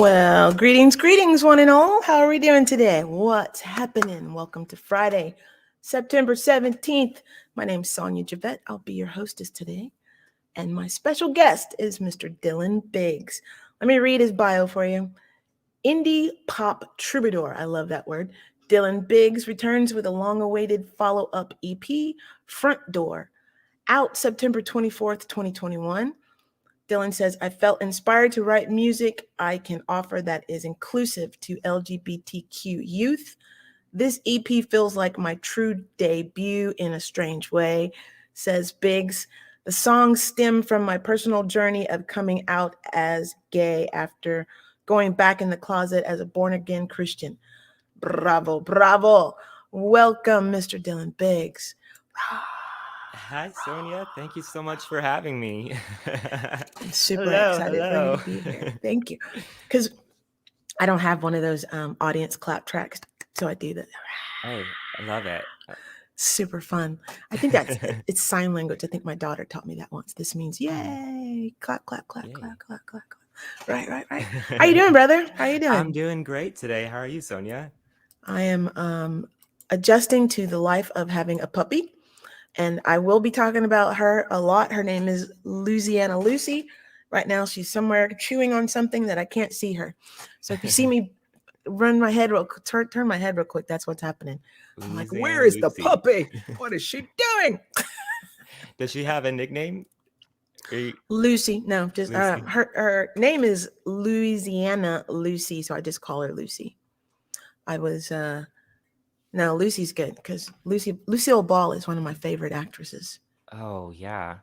Well, greetings, one and all. How are we doing today? What's happening? Welcome to Friday, September 17th. My name's Sonia Javette. I'll be your hostess today. And my special guest is Mr. Dillon Biggs. Let me read his bio for you. Indie pop troubadour. I love that word. Dillon Biggs returns with a long-awaited follow-up EP, Front Door, out September 24th, 2021. Dillon says, I felt inspired to write music I can offer that is inclusive to LGBTQ youth. This EP feels like my true debut in a strange way, says Biggs. The songs stem from my personal journey of coming out as gay after going back in the closet as a born-again Christian. Bravo, bravo. Welcome, Mr. Dillon Biggs. Hi, Sonia. Thank you so much for having me. I'm super Hello, excited for you hello. to be here. Thank you. Because I don't have one of those audience clap tracks, so I do that. Oh, I love it. Super fun. I think it's sign language. I think my daughter taught me that once. This means Oh, yay, clap, clap, clap, clap, yay. clap, clap, clap. Right. How you doing, brother? How you I'm doing? doing great today. How are you, Sonia? I am adjusting to the life of having a puppy, and I will be talking about her a lot. Her name is Louisiana Lucy. Right now, she's somewhere chewing on something that I can't see her. So if you see me run my head turn my head real quick, that's what's happening. I'm like, Louisiana where is the Lucy. puppy? What is she doing? Does she have a nickname? Are you- Lucy. No, just Lucy. her name is Louisiana Lucy, so I just call her Lucy. I was no, Lucy's good because Lucille Ball is one of my favorite actresses. Oh, yeah.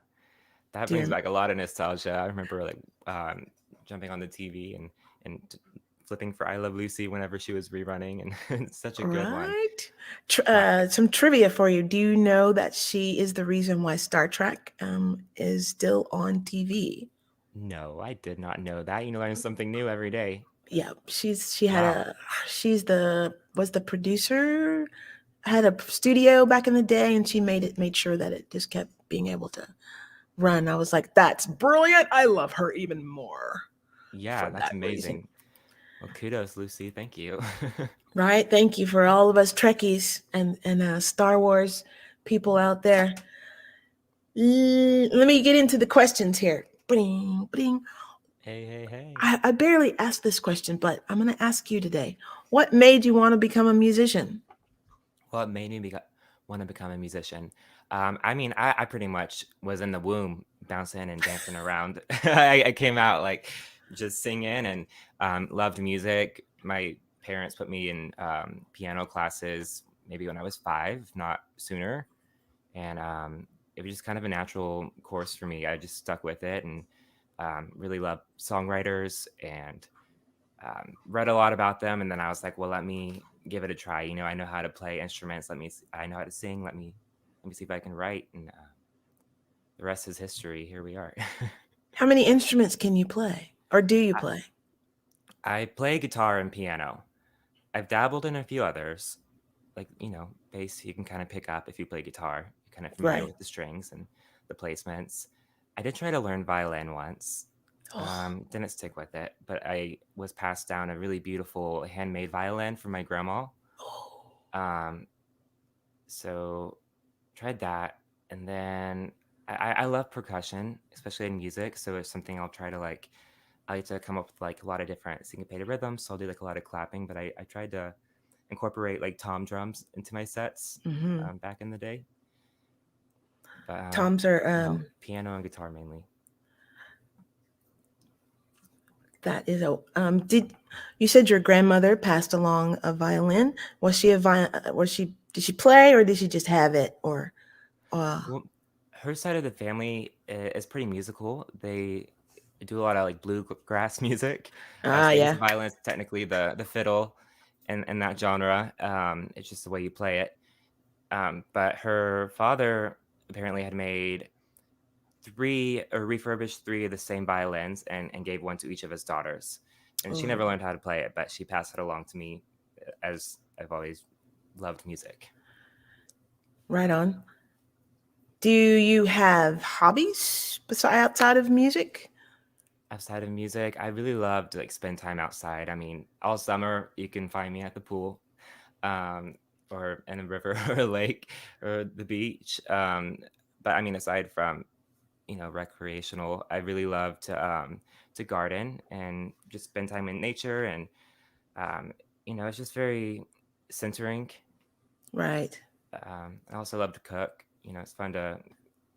That Do you brings remember? back a lot of nostalgia. I remember um, jumping on the TV and flipping for I Love Lucy whenever she was rerunning, and it's such a good one. Right. Classic. Some trivia for you. Do you know that she is the reason why Star Trek is still on TV? No, I did not know that. You learn something new every day. Yeah, Wow. she's the was the producer, had a studio back in the day, and she made sure that it just kept being able to run. I was like, that's brilliant. I love her even more Yeah, for that's that reason. amazing. Well, kudos, Lucy. Thank you. Right? Thank you for all of us Trekkies and Star Wars people out there. Let me get into the questions here. Bring, bring. Hey, hey, hey. I barely asked this question, but I'm going to ask you today. What made you want to become a musician? Well, it made me want to become a musician. I pretty much was in the womb bouncing and dancing around. I came out like just singing and loved music. My parents put me in piano classes maybe when I was 5, if not sooner. And it was just kind of a natural course for me. I just stuck with it and really loved songwriters and read a lot about them. And then I was like, well, let me give it a try. You know, I know how to play instruments. I know how to sing. Let me see if I can write. And the rest is history. Here we are. How many instruments can you play? Or do you I, play? I play guitar and piano. I've dabbled in a few others, like bass. You can kind of pick up if you play guitar. You're kind of familiar Right. with the strings and the placements. I did try to learn violin once. Oh, Didn't stick with it, but I was passed down a really beautiful handmade violin from my grandma. oh. Um, so tried that, and then I love percussion, especially in music. So it's something I'll try to like. I like to come up with like a lot of different syncopated rhythms. So I'll do like a lot of clapping, but I tried to incorporate like tom drums into my sets Mm-hmm. back in the day. But Toms are no, piano and guitar mainly. that is a did you said your grandmother passed along a violin? Was she a was she did she play or did she just have it or uh Well, her side of the family is pretty musical. They do a lot of like bluegrass music. So I guess the yeah. violin is technically the fiddle in that genre. It's just the way you play it. But her father apparently had made three or refurbished three of the same violins and gave one to each of his daughters. And she Oh, never learned how to play it, but she passed it along to me as I've always loved music. right on. Do you have hobbies beside outside of music? outside of music, I really love to like spend time outside. I mean, all summer you can find me at the pool, um, or in a river or a lake or the beach. But I mean, aside from recreational, I really love to garden and just spend time in nature, and um, it's just very centering. Right. I also love to cook. It's fun to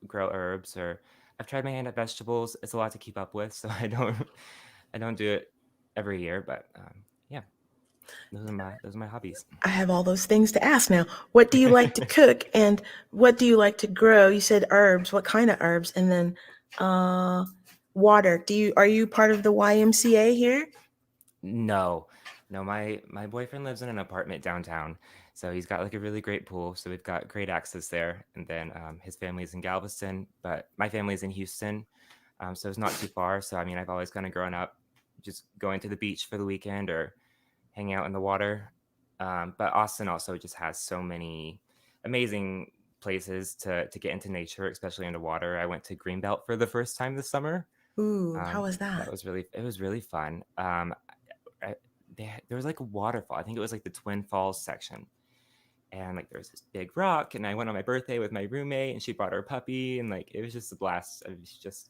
grow herbs, or I've tried my hand at vegetables. It's a lot to keep up with, so I don't do it every year, but yeah, those are my hobbies. I have all those things to ask now. What do you like to cook and what do you like to grow? You said herbs. What kind of herbs? And then uh water. Are you part of the YMCA here? No, no, my boyfriend lives in an apartment downtown, so he's got like a really great pool. So we've got great access there. And then his family's in Galveston, but my family's in Houston, so it's not too far. So I mean, I've always kind of grown up just going to the beach for the weekend or hanging out in the water. But Austin also just has so many amazing places to get into nature, especially underwater. I went to Greenbelt for the first time this summer. Ooh, how was That that? was really fun. I, there was like a waterfall. I think it was like the Twin Falls section, and like there was this big rock. And I went on my birthday with my roommate, and she brought her puppy, and like it was just a blast. It was just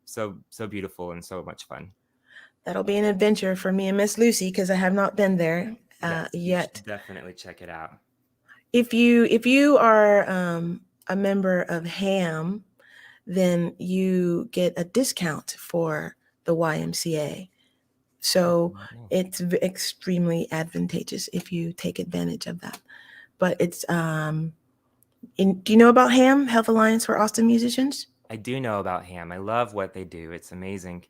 so beautiful and so much fun. That'll be an adventure for me and Miss Lucy because I have not been there Yes, you yet. should definitely check it out. If you are a member of Ham, then you get a discount for the YMCA. I So did not know. it's extremely advantageous if you take advantage of that. But do you know about Ham, Health Alliance for Austin Musicians? I do know about Ham. I love what they do. It's amazing.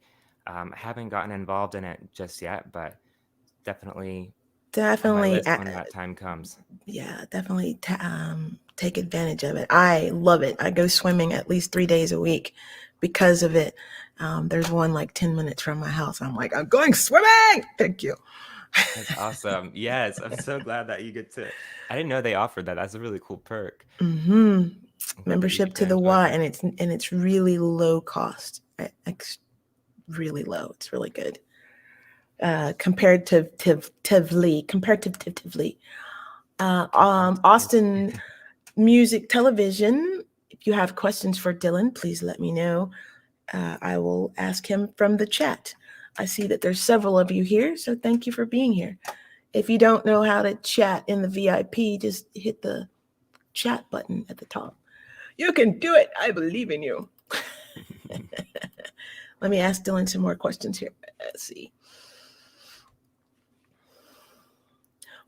I haven't gotten involved in it just yet, but definitely on my Definitely, list when that time comes. yeah, definitely take advantage of it. I love it. I go swimming at least 3 days a week because of it. There's one like 10 minutes from my house. I'm like, I'm going swimming. Thank you. That's awesome. Yes, I'm so glad that you get to. I didn't know they offered that. That's a really cool perk. hmm I'm glad that you Membership get to to the enjoy Y, that. and it's really low cost. Really low. It's really good. Comparatively. Austin Music Television. If you have questions for Dillon, please let me know. I will ask him from the chat. I see that there's several of you here, so thank you for being here. If you don't know how to chat in the VIP, just hit the chat button at the top. You can do it. I believe in you. Let me ask Dillon some more questions here. Let's see.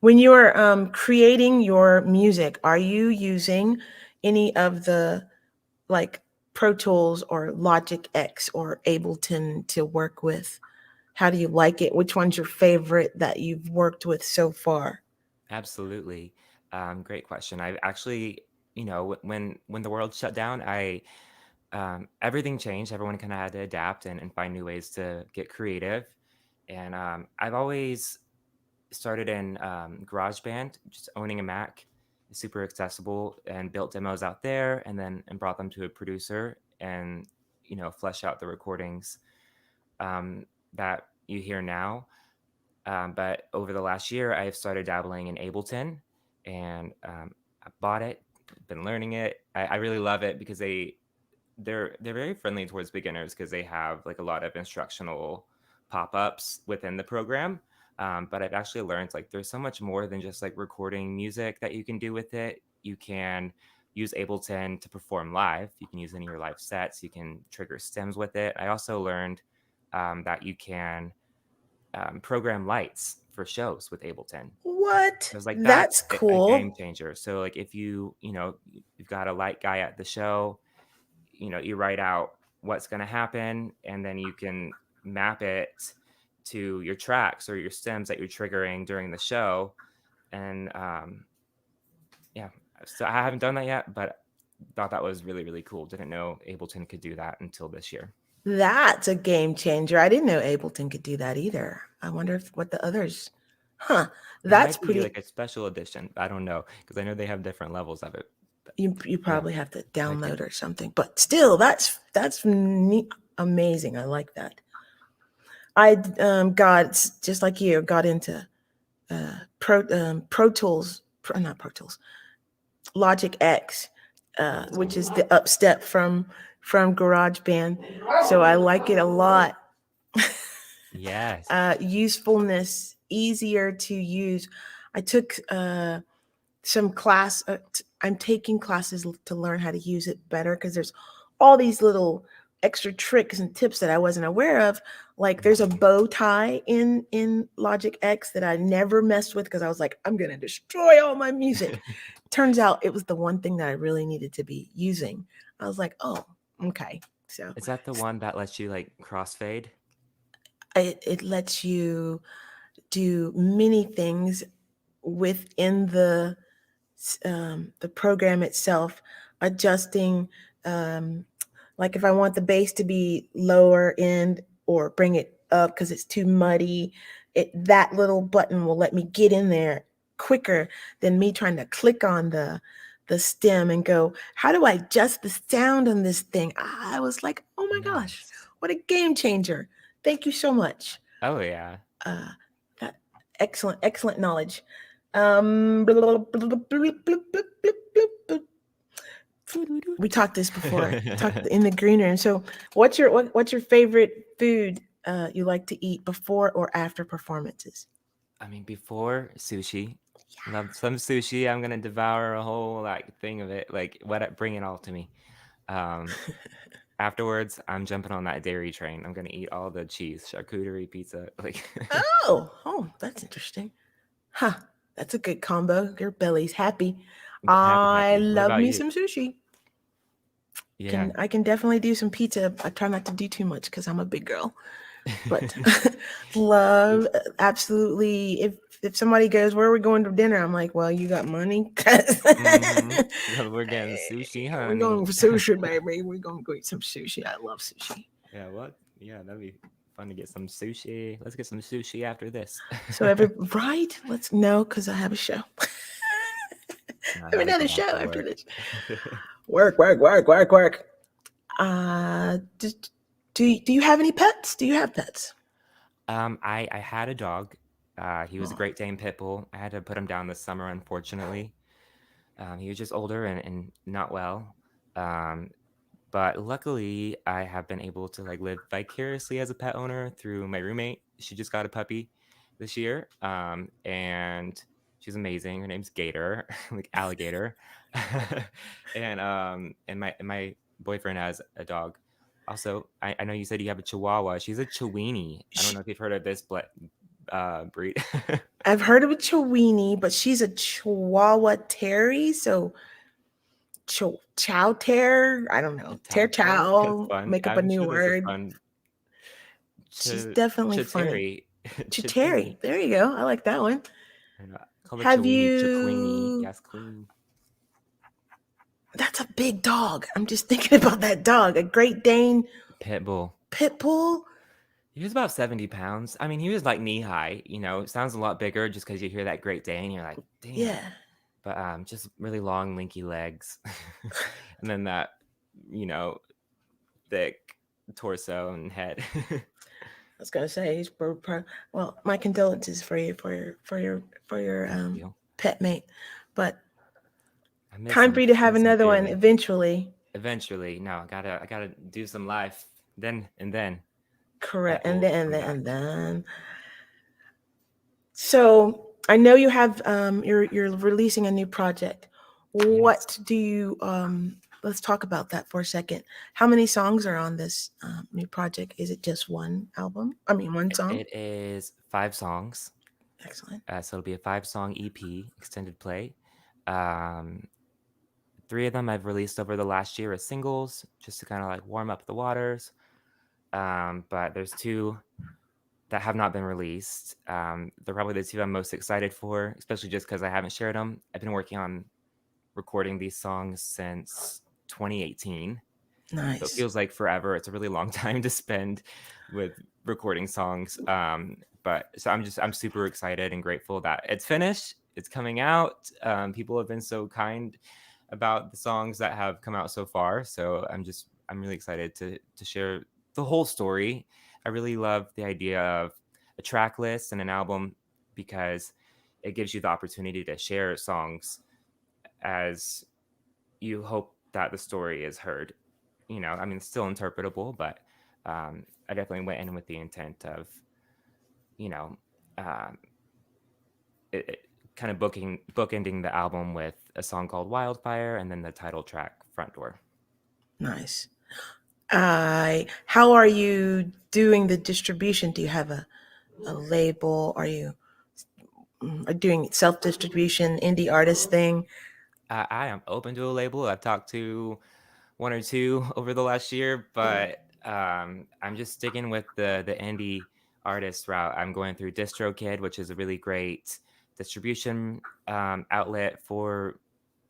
When you're creating your music, are you using any of the like Pro Tools or Logic X or Ableton to work with? How do you like it? Which one's your favorite that you've worked with so far? Absolutely. Great question. I actually, when the world shut down, I everything changed. Everyone kind of had to adapt and find new ways to get creative. And I've always started in GarageBand, just owning a Mac, super accessible, and built demos out there, and then and brought them to a producer, and flesh out the recordings that you hear now. But over the last year, I've started dabbling in Ableton, and I bought it, been learning it. I really love it because they're very friendly towards beginners because they have like a lot of instructional pop-ups within the program. But I've actually learned like there's so much more than just like recording music that you can do with it. You can use Ableton to perform live. You can use any of your live sets. You can trigger stems with it. I also learned that you can program lights for shows with Ableton. What? I was like, That's that's a game cool. changer. So like if you've got a light guy at the show, you write out what's going to happen, and then you can map it to your tracks or your stems that you're triggering during the show. And yeah, so I haven't done that yet, but thought that was really, really cool. Didn't know Ableton could do that until this year. That's a game changer. I didn't know Ableton could do that either. I wonder if what the others. Huh. It That's might be pretty. like a special edition. I don't know because I know they have different levels of it. But You yeah, probably have to like it. download or something, but still, that's neat. Amazing. I like that. I got just like you got into Pro Tools, not Pro Tools, Logic X, which is the upstep from GarageBand. So I like it a lot. Yes. Usefulness, easier to use. I took some class. I'm taking classes to learn how to use it better because there's all these little extra tricks and tips that I wasn't aware of. Like there's a Mhm. bow tie in Logic X that I never messed with because I was like, I'm gonna destroy all my music. Turns out it was the one thing that I really needed to be using. I was like, oh, okay. So Is that the one that lets you like crossfade? it lets you do many things within the program itself, adjusting, um, like if I want the bass to be lower end or bring it up because it's too muddy, that little button will let me get in there quicker than me trying to click on the stem and go, how do I adjust the sound on this thing? I was like, oh my gosh, Nice. what a game changer. Thank you so much. Oh yeah. Uh, that excellent knowledge. We talked this before. Talked in the green room. So, what's your favorite food you like to eat before or after performances? I mean, before sushi, love some sushi. I'm gonna devour a whole like thing of it. Like, bring it all to me. Um, Afterwards, I'm jumping on that dairy train. I'm gonna eat all the cheese, charcuterie, pizza. Like, Oh, that's interesting. Huh, that's a good combo. Your belly's happy. happy, I happy. What love about me you? some sushi. Yeah. I can definitely do some pizza. I try not to do too much because I'm a big girl. But love, absolutely. If somebody goes, "Where are we going to dinner?" I'm like, "Well, you got money? 'Cause Mm-hmm. We're getting sushi, we're going honey. for sushi, baby. We're going to go eat some sushi. I love sushi." Yeah, what? Yeah, that'd be fun to get some sushi. Let's get some sushi after this. So every right, let's know because I have a show. I No, I have gotta go another back show to after work. this. Work. Do, do you have any pets? Do you have pets? I had a dog. He was a Oh, Great Dane pit bull. I had to put him down this summer, unfortunately. He was just older and not well. Um, but luckily, I have been able to like live vicariously as a pet owner through my roommate. She just got a puppy this year, and she's amazing. Her name's Gator, like alligator, and my boyfriend has a dog. Also, I know you said you have a Chihuahua. She's a Chiweenie. I don't know if you've heard of this breed. I've heard of a Chiweenie, but she's a Chihuahua Terry, so chow tear. I don't know. Tear Chowter. That's chow. fun. Make up a I'm new sure there's a word. fun She's Ch definitely funny. Chiteri. Chiteri. Chiteri. There you go. I like that one. I know. Call her Have Chiweenie, Chiqueenie. you? Yes, queen. That's a big dog. I'm just thinking about that dog. A Great Dane Pitbull. pit bull. He was about 70 pounds. I mean, he was like knee high. It sounds a lot bigger just because you hear that Great Dane. You're like, damn. Yeah. But just really long, linky legs, and then that, you know, thick torso and head. I was gonna say he's well. My condolences for you for your Thank you. pet mate, but I miss time him. for you to I have miss him another one dearly. eventually. Eventually, no, I gotta do some life. Then Correct. pet And will then and come then back. and then. So I know you have you're releasing a new project. Yes. What do you let's talk about that for a second. How many songs are on this new project? Is it just one album? I mean one song? It is 5 songs. Excellent. So it'll be a 5-song EP, extended play. Um, 3 of them I've released over the last year as singles, just to kind of like warm up the waters. But there's 2 that have not been released. They're probably the 2 I'm most excited for, especially just because I haven't shared them. I've been working on recording these songs since 2018. So it Nice. feels like forever. It's a really long time to spend with recording songs. But so I'm super excited and grateful that it's finished. It's coming out. People have been so kind about the songs that have come out so far. So I'm really excited to share the whole story. I really love the idea of a track list and an album because it gives you the opportunity to share songs as you hope that the story is heard. I mean, it's still interpretable, but I definitely went in with the intent of, you know, um, it kind of bookending the album with a song called Wildfire and then the title track Front Door. Nice. How are you doing the distribution? Do you have a label? Are you doing self distribution, indie artist thing? I am open to a label. I've talked to one or two over the last year, but I'm just sticking with the indie artist route. I'm going through DistroKid, which is a really great distribution outlet for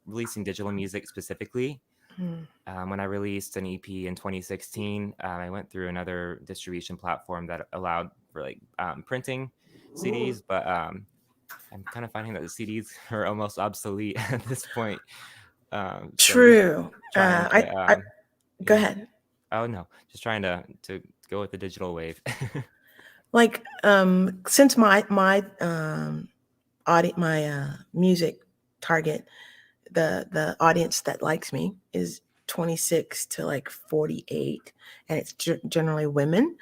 releasing digital music specifically. Hmm. When I released an EP in 2016, I went through another distribution platform that allowed for like printing CDs, but I'm kind of finding that the CDs are almost obsolete at this point. So I'm just True. trying to, I go yeah. ahead. Oh no, just trying to go with the digital wave. Like since my music target, the audience that likes me is 26 to like 48, and it's generally women.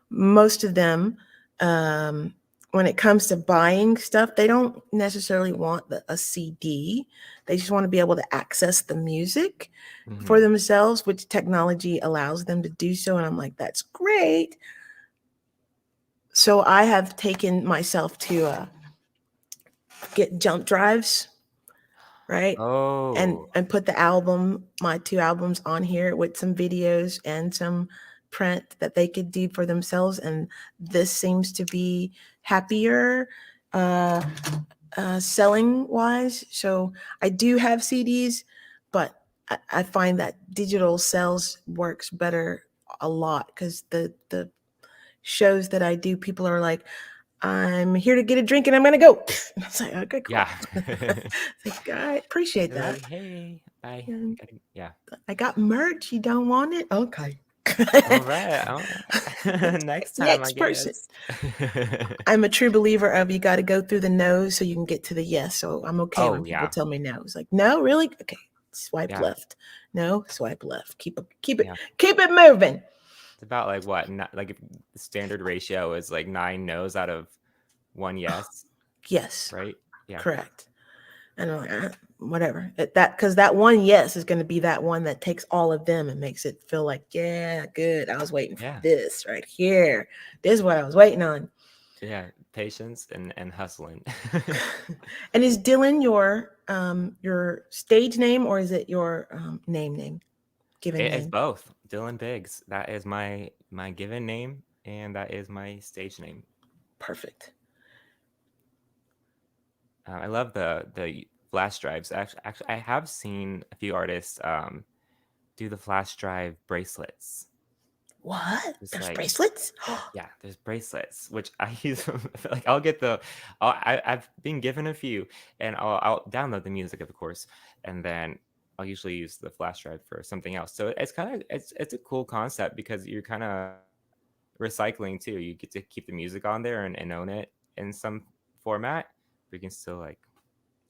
Most of them, um, when it comes to buying stuff, they don't necessarily want a CD. They just want to be able to access the music for Hmm. themselves, which technology allows them to do so. And I'm like, that's great. So I have taken myself to get jump drives, right? Oh, And put my two albums on here with some videos and some print that they could do for themselves. And this seems to be happier uh, selling wise. So I do have CDs, but I find that digital sales works better a lot because the shows that I do, people are like, I'm here to get a drink and I'm gonna go. And I was like, okay, cool. yeah. Like, I appreciate They're that. like, hey, bye. And Yeah. I got merch. You don't want it? Okay. All right. All right. Next time, I Next person. guess. I'm a true believer of you got to go through the no so you can get to the yes. So I'm okay when Oh people yeah, tell me no. It's like, no, really? Okay. Swipe yeah, left. No, swipe left. yeah. Keep it moving. It's about like what? Not, like if the standard ratio is like 9 no's out of one yes, Yes, right? Yeah, correct. And I'm like, whatever. Because that one yes is going to be that one that takes all of them and makes it feel like, yeah, good. I was waiting for yeah, this right here. This is what I was waiting on. yeah. Patience and hustling. And is Dillon your stage name or is it your name given It's name? both. Dylan Biggs. That is my given name, and that is my stage name. Perfect. I love the flash drives. Actually, I have seen a few artists do the flash drive bracelets. What? Just There's like bracelets? yeah, there's bracelets which I use. Like I'll get I've been given a few, and I'll download the music, of course, and then I'll usually use the flash drive for something else. So it's kind of it's a cool concept because you're kind of recycling too. You get to keep the music on there and own it in some format, but you can still like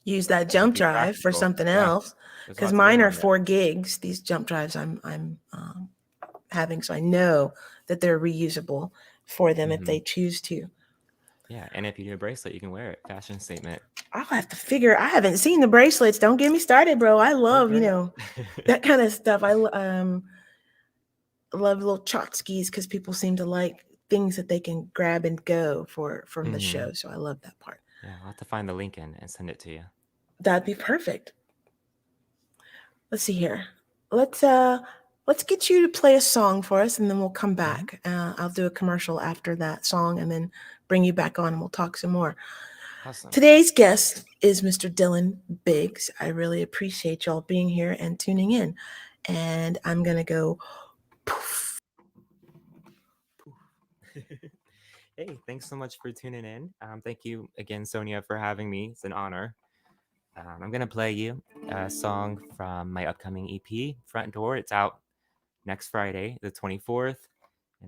Use that jump be drive for practical. something Yeah, else there's because lots of room mine are on there. 4 gigs. These jump drives I'm having, so I know that they're reusable for them if Hmm. they choose to. Yeah, and if you do a bracelet, you can wear it. Fashion statement. I'll have to figure. I haven't seen the bracelets. Don't get me started, bro. I Oh, love girl. that kind of stuff. I love little tchotchkes because people seem to like things that they can grab and go for from the Hmm. show. So I love that part. Yeah, I'll have to find the link and send it to you. That'd be perfect. Let's see here. Let's get you to play a song for us, and then we'll come Hmm. back. I'll do a commercial after that song, and then bring you back on, and we'll talk some more. Awesome. Today's guest is Mr. Dillon Biggs. I really appreciate y'all being here and tuning in. And I'm gonna go poof. Hey, thanks so much for tuning in. Thank you again, Sonia, for having me. It's an honor. I'm gonna play you a song from my upcoming EP, Front Door. It's out next Friday, the 24th,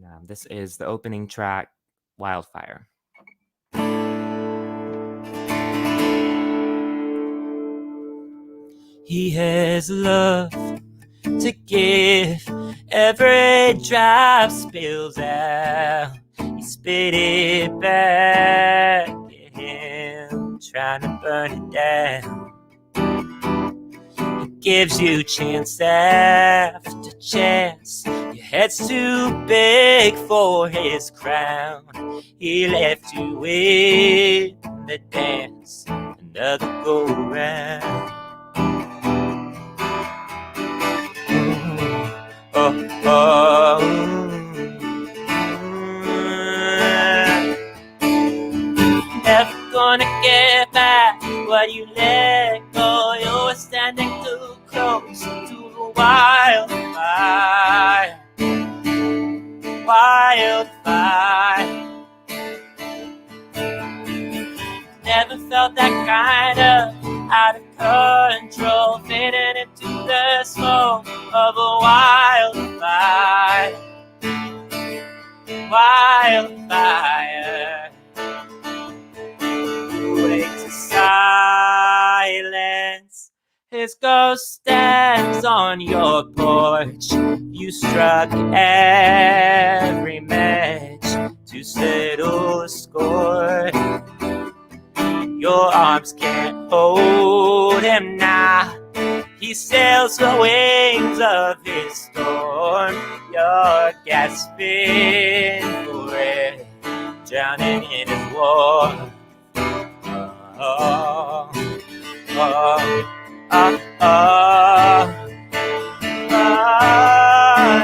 And this is the opening track, Wildfire. He has love to give, every drop spills out. He spit it back at him, trying to burn it down. He gives you chance after chance. Your head's too big for his crown. He left you in the dance, another go round. Never gonna get back what you let go. You're standing too close to the wildfire. Wildfire. Never felt that kind of out of control, fading into the smoke of a wildfire. Wildfire. Wakes in silence. His ghost stands on your porch. You struck every match to settle the score. Your arms can't hold him now. He sails the wings of his storm. You're gasping for air, drowning in his warmth. Oh, oh, oh, oh,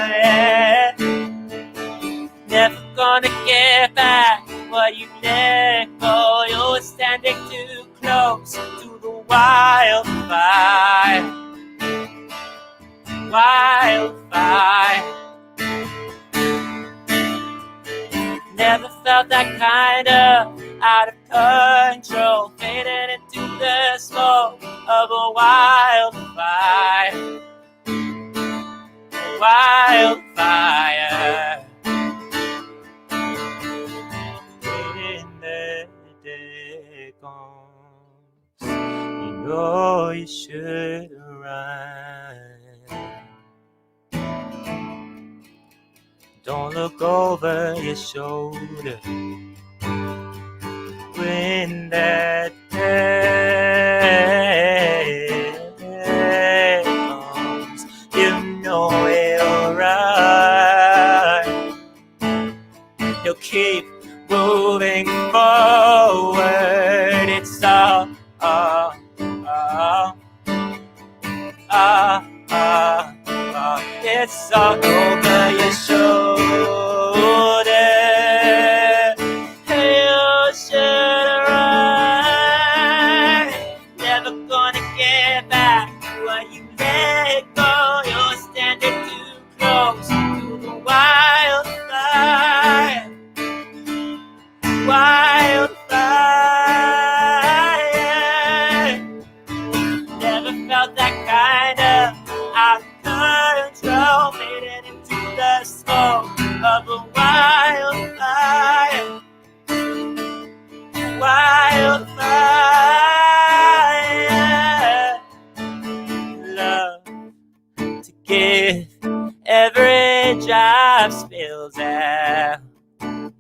yeah. Never gonna get back what you let go. You're standing too close to the wildfire. Wildfire. Never felt that kind of out of control, fading into the smoke of a wildfire. Wildfire. In the day comes, you know you should run. Don't look over your shoulder when that day comes. You know it'll run. He'll keep moving forward. It's all it's all over your shoulder. You should run. Never gonna get back what you let go. You're standing too close to the wildfire. Wildfire. Never felt that kind of out of control, fading into the smoke of a wildfire. Wildfire. Love to give, every drop spills out.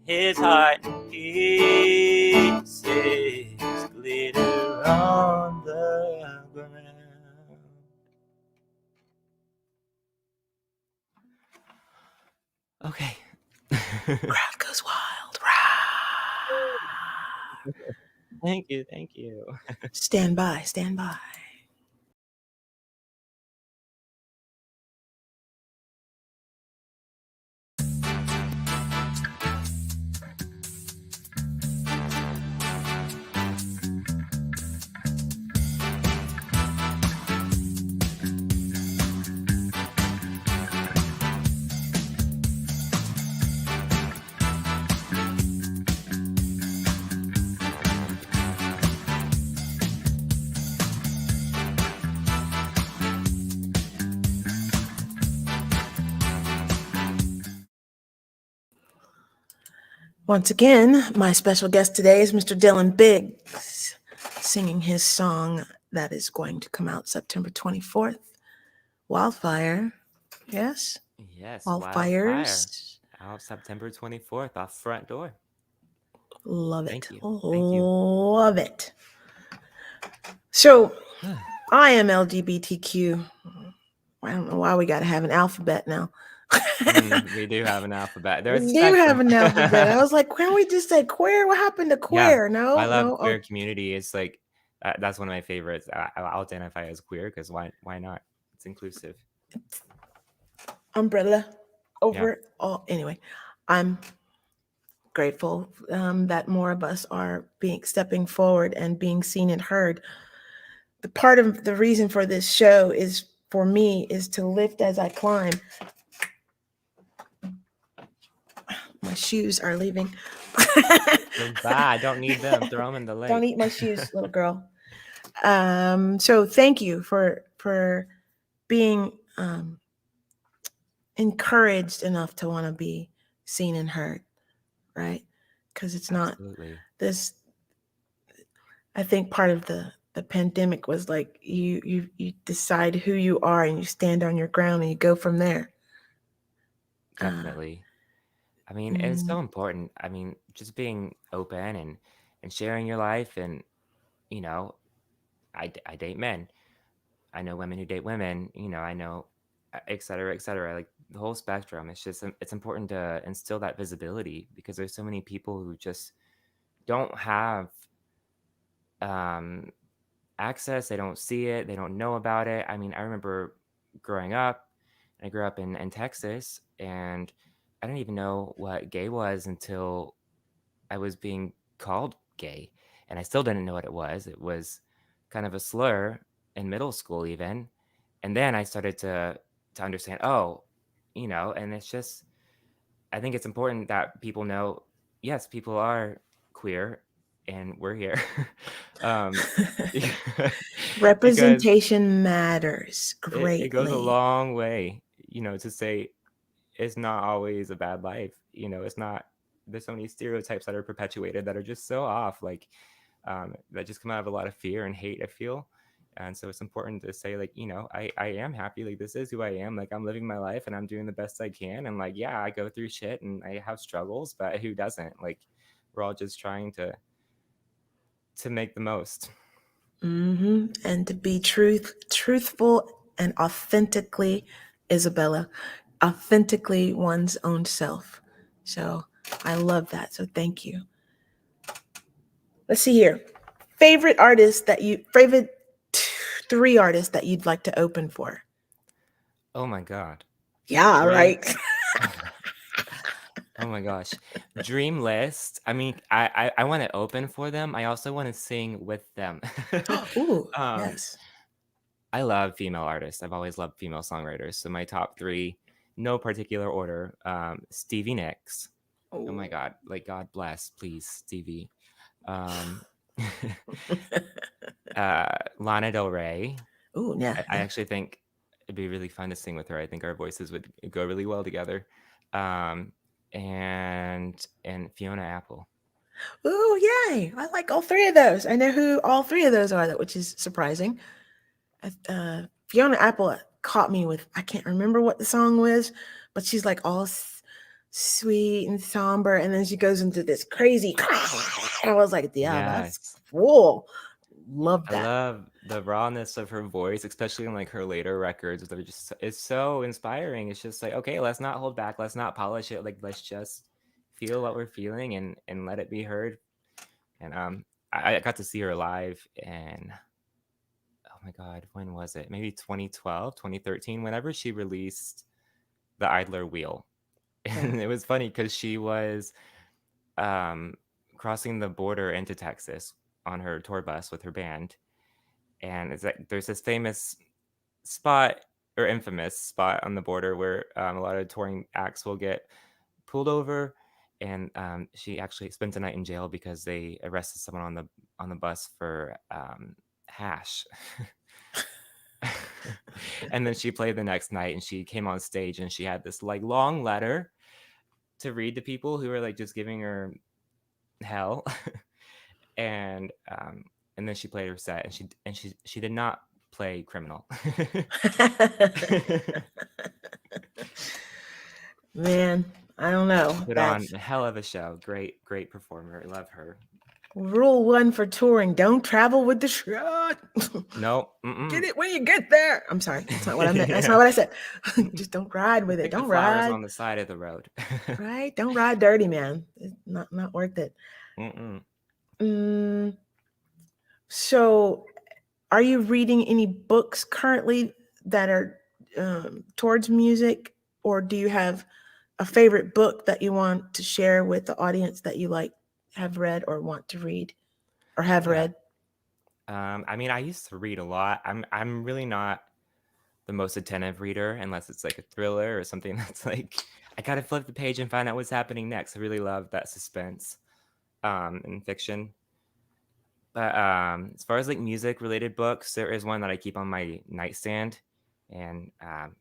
His heart in pieces, glitter on the ground. Okay. Crowd goes wild. Thank you, thank you. Stand by, stand by. Once again, my special guest today is Mr. Dillon Biggs, singing his song that is going to come out September 24th, Wildfire. Yes, Yes, Wildfire. Wildfires. Out September 24th, off front door. Love it. Thank you. Thank you. Love it. So, I am LGBTQ. I don't know why we got to have an alphabet now. We do have an alphabet. There's a We do have spectrum. an alphabet. I was like, can't we just say queer? What happened to Yeah, queer? I No, love no. queer community. It's like that's one of my favorites. I'll identify as queer because why not? It's inclusive. Umbrella Yeah, over all. Anyway, I'm grateful that more of us are being stepping forward and being seen and heard. The part of the reason for this show is for me is to lift as I climb. My shoes are leaving. goodbye. I don't need them. Throw them in the Don't lake. eat my shoes, little girl. So thank you for being encouraged enough to want to be seen and heard, right? Because it's not Absolutely. this. I think part of the pandemic was like you decide who you are and you stand on your ground and you go from there. Uh, Definitely. I mean, it's mm, so important. I mean, just being open and sharing your life, and you know, I date men. I know women who date women. I know, et cetera, et cetera. Like the whole spectrum. It's just it's important to instill that visibility because there's so many people who just don't have um, access. They don't see it. They don't know about it. I mean, I remember growing up. I grew up in Texas, and I didn't even know what gay was until I was being called gay, and I still didn't know what it was. It was kind of a slur in middle school, even, and then I started to understand. Oh, and it's just I think it's important that people know. Yes, people are queer, and we're here, um, because Representation matters it goes a greatly. long way. To say it's not always a bad life. It's not. There's so many stereotypes that are perpetuated that are just so off, like that just come out of a lot of fear and hate, I feel. And so it's important to say, like, I am happy. Like, this is who I am. Like, I'm living my life and I'm doing the best I can. And like, yeah, I go through shit and I have struggles, but who doesn't? Like, we're all just trying to make the most. And to be truthful and authentically, Isabella, authentically one's own self. So I love that. So thank you. Let's see here. Favorite three artists that you'd like to open for? Oh my God. Yeah, Dream. right. Oh my gosh. Dream list. I mean, I want to open for them. I also want to sing with them. Ooh, um, yes. I love female artists. I've always loved female songwriters. So my top three, no particular order. Stevie Nicks. Oh my Ooh. God. Like, God bless, please, Stevie. Um, Lana Del Rey. Ooh, yeah, I yeah. actually think it'd be really fun to sing with her. I think our voices would go really well together. Um, and Fiona Apple. Ooh, yay. I like all three of those. I know who all three of those are, which is surprising. Fiona Apple caught me with, I can't remember what the song was, but she's like all sweet and somber. And then she goes into this crazy. I was like, yeah, that's Yes. cool. Love I that. love the rawness of her voice, especially in like her later records. They're just it's so inspiring. It's just like, okay, let's not hold back, let's not polish it. Like, let's just feel what we're feeling and let it be heard. And I got to see her live, and oh my God, when was it? Maybe 2012, 2013, whenever she released the Idler Wheel. Yeah. And it was funny because she was um crossing the border into Texas on her tour bus with her band. And it's like there's this famous spot or infamous spot on the border where a lot of touring acts will get pulled over, and she actually spent a night in jail because they arrested someone on the bus for hash. And then she played the next night, and she came on stage and she had this like long letter to read to people who were like just giving her hell. and and then she played her set, and she did not play criminal. Man, I don't know. Put on That's a hell of a show. Great performer. I love her. rule one for touring. Don't travel with the shot. No. Get it when you get there. I'm sorry. That's not what I meant. That's Yeah. not what I said. Just don't ride with it. Pick the Don't flowers ride. on the side of the road. Right? Don't ride dirty, man. It's not worth it. Mm-mm. Mm, so, are you reading any books currently that are towards music, or do you have a favorite book that you want to share with the audience that you like, have read, or want to read, or have Yeah. read? I mean, I used to read a lot. I'm really not the most attentive reader unless it's like a thriller or something that's like I gotta flip the page and find out what's happening next. I really love that suspense in fiction. But as far as like music related books, there is one that I keep on my nightstand. And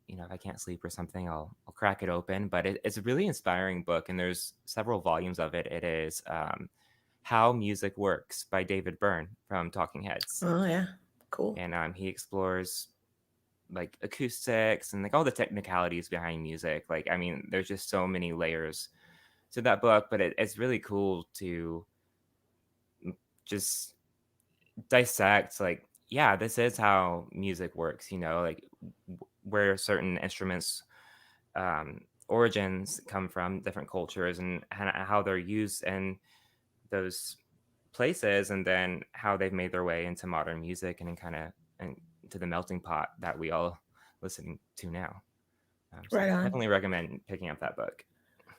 if I can't sleep or something, I'll crack it open. But it's a really inspiring book, and there's several volumes of it. It is How Music Works by David Byrne from Talking Heads. Oh yeah, cool. And he explores like acoustics and like all the technicalities behind music. Like, I mean, there's just so many layers to that book, but it's really cool to just dissect, like, yeah, this is how music works, like where certain instruments origins come from, different cultures, and how they're used in those places, and then how they've made their way into modern music and kind of into the melting pot that we all listen to now. So Right on. definitely recommend picking up that book.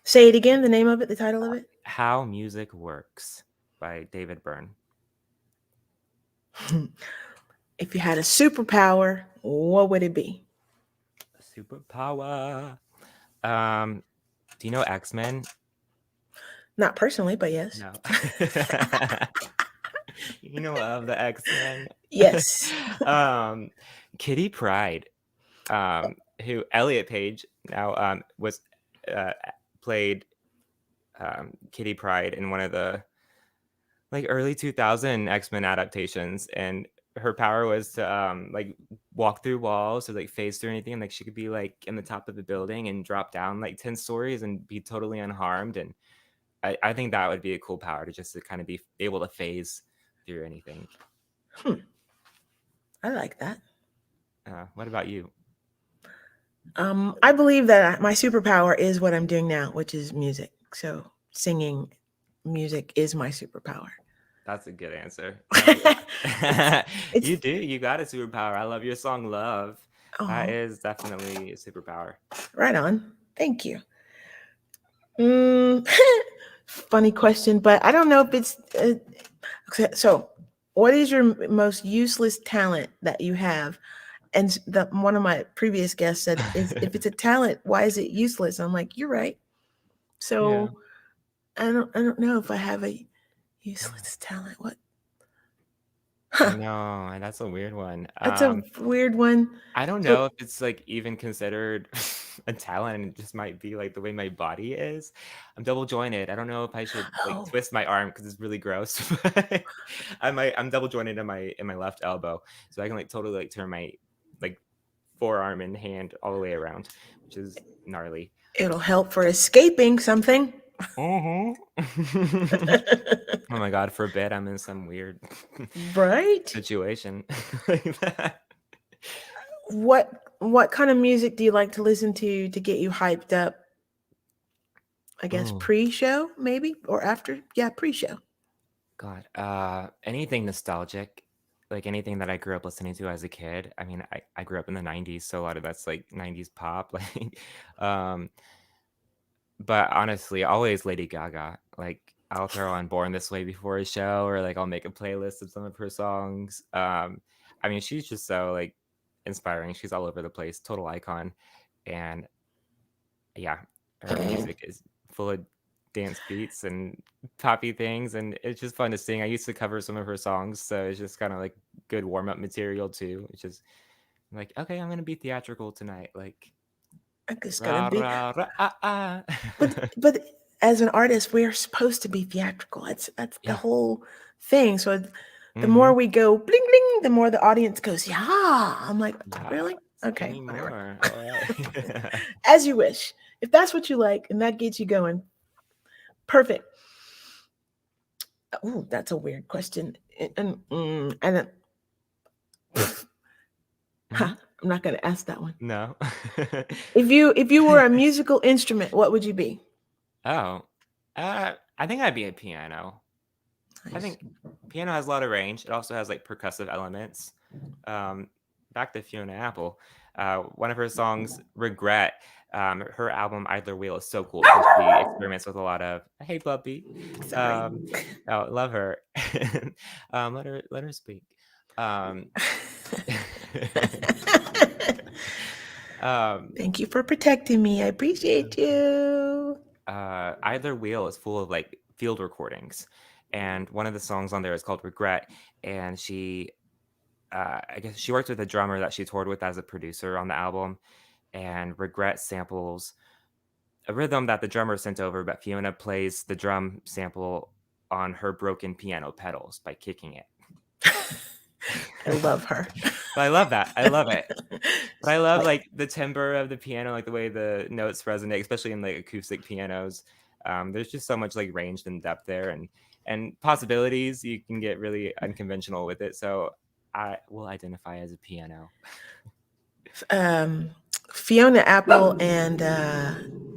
Say it again. The name of it. The title of it. How Music Works by David Byrne. If you had a superpower, what would it be? Superpower. Do you know X-Men? Not personally, but yes. No. You know of the X-Men? Yes. Kitty Pryde, who Elliot Page now was played Kitty Pryde in one of the like early 2000 X-Men adaptations, and her power was to like walk through walls or like phase through anything, and like she could be like in the top of the building and drop down like 10 stories and be totally unharmed. And I think that would be a cool power, to just to kind of be able to phase through anything. I like that. What about you? I believe that my superpower is what I'm doing now, which is music. So singing music is my superpower. That's a good answer. it's You do. You got a superpower. I love your song Love. That oh, is definitely a superpower. right on. Thank you. Mm, funny question, but I don't know if it's so. What is your most useless talent that you have? And one of my previous guests said, "Is if it's a talent, why is it useless?" I'm like, "You're right." Yeah. So I don't know if I have a useless talent. What? I Huh. know, and that's a weird one. That's a weird one. I don't So know if it's like even considered a talent. It just might be like the way my body is. I'm double jointed. I don't know if I should like oh, twist my arm because it's really gross. But I'm double jointed in my left elbow, so I can like totally like turn my like forearm and hand all the way around, which is gnarly. it'll help for escaping something. Oh my god, forbid I'm in some weird Right? situation like that. What kind of music do you like to listen to get you hyped up? I guess Oh pre-show maybe or after? Yeah, pre-show. god, anything nostalgic, like anything that I grew up listening to as a kid. I mean, I grew up in the 90s, so a lot of that's like 90s pop. Like um but honestly, always Lady Gaga. Like I'll throw on Born This Way before a show, or like I'll make a playlist of some of her songs. I mean, she's just so like inspiring. She's all over the place, total icon. And yeah, her music is full of dance beats and poppy things, and it's just fun to sing. I used to cover some of her songs, so it's just kind of like good warm-up material too. It's just like, okay, I'm gonna be theatrical tonight. Like It's gonna Ra be, ra ra ah ah. but as an artist, we're supposed to be theatrical. That's the Yeah. whole thing. So the more Mhm. we go bling bling, the more the audience goes, yeah. I'm like, really? Yes. Give Okay, me whatever. more. All right. As you wish. If that's what you like and that gets you going, perfect. Oh, that's a weird question. And then, Mhm. I'm not going to ask that one. No. If you were a musical instrument, what would you be? Oh. I think I'd be a piano. I Nice. think piano has a lot of range. It also has like percussive elements. Um, back to Fiona Apple, one of her songs, "Regret," her album "Idler Wheel" is so cool because she experiments with a lot of "Hey puppy," Sorry. um, oh, love her. Let her speak. Um, um, Thank you for protecting me. I appreciate you. Idler Wheel is full of like field recordings, and one of the songs on there is called "Regret," and I guess she worked with a drummer that she toured with as a producer on the album, and Regret samples a rhythm that the drummer sent over, but Fiona plays the drum sample on her broken piano pedals by kicking it. I love her. But I love that. I love it. But I love like the timbre of the piano, like the way the notes resonate, especially in like acoustic pianos. There's just so much like range and depth there, and possibilities. You can get really unconventional with it. So I will identify as a piano. um, Fiona Apple and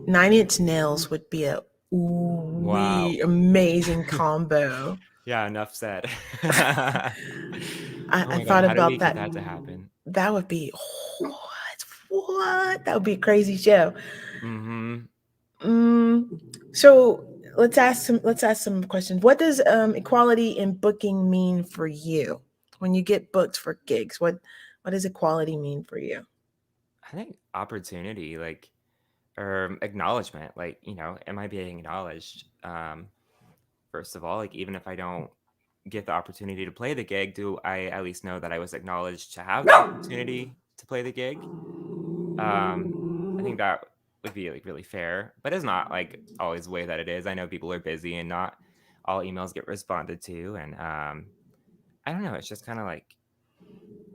Nine Inch Nails would be a Wow. wee amazing combo. Yeah, enough said. I, Oh I my god, thought how do we about get that. that to happen? That would be what? That would be a crazy show. Mhm. Mm, so let's ask some questions. What does equality in booking mean for you when you get booked for gigs? What does equality mean for you? I think opportunity, like, or acknowledgement, like, am I being acknowledged? First of all, like, even if I don't get the opportunity to play the gig, do I at least know that I was acknowledged to have the opportunity to play the gig? Um, I think that would be like really fair, but it's not like always the way that it is. I know people are busy and not all emails get responded to, and I don't know. It's just kind of like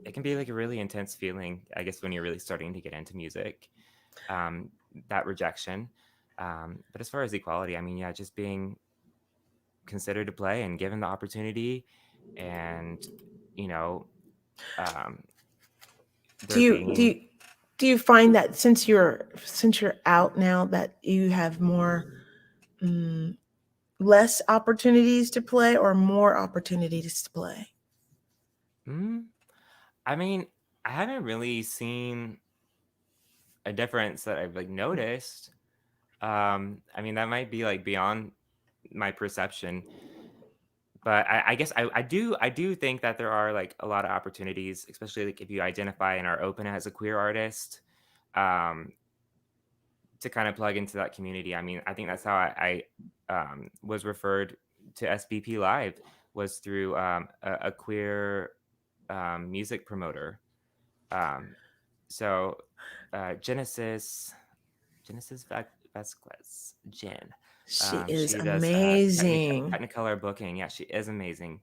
it can be like a really intense feeling, I guess, when you're really starting to get into music. Um, that rejection. But as far as equality, I mean, yeah, just being considered to play and given the opportunity, and you know, um, Do there you do being. you do you find that since you're out now that you have more mm, less opportunities to play or more opportunities to play? Mm, I mean, I haven't really seen a difference that I've like noticed. I mean, that might be like beyond my perception, but I guess I do think that there are like a lot of opportunities, especially like if you identify and are open as a queer artist, um, to kind of plug into that community. I mean, I think that's how I was referred to SBP Live, was through a queer music promoter. Um, so Genesis Vasquez, Jen. She is She does amazing. Technicolor booking. Yeah, she is amazing.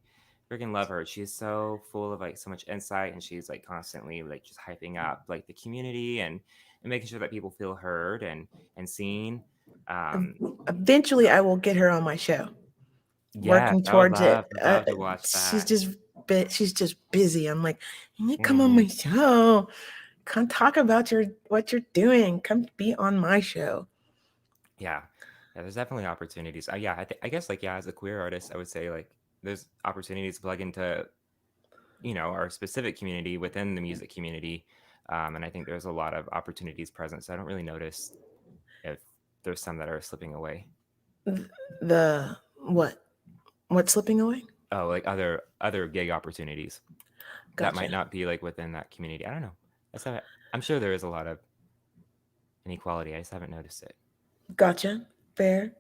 Freaking love her. She's so full of like so much insight, and she's like constantly like just hyping up like the community, and making sure that people feel heard and seen. Um, Eventually, I will get her on my show. yes, Working I would towards love it. love to watch She's that. just she's just busy. I'm like, you need to come on Hmm. my show. Come talk about what you're doing. Come be on my show. Yeah, yeah. There's definitely opportunities. Yeah, I guess like yeah, as a queer artist, I would say like there's opportunities to plug into our specific community within the music community, and I think there's a lot of opportunities present. So I don't really notice if there's some that are slipping away. The what? What's slipping away? Oh, like other gig opportunities that might Gotcha. not be like within that community. I don't know. I'm sure there is a lot of inequality. I just haven't noticed it. Gotcha. Fair.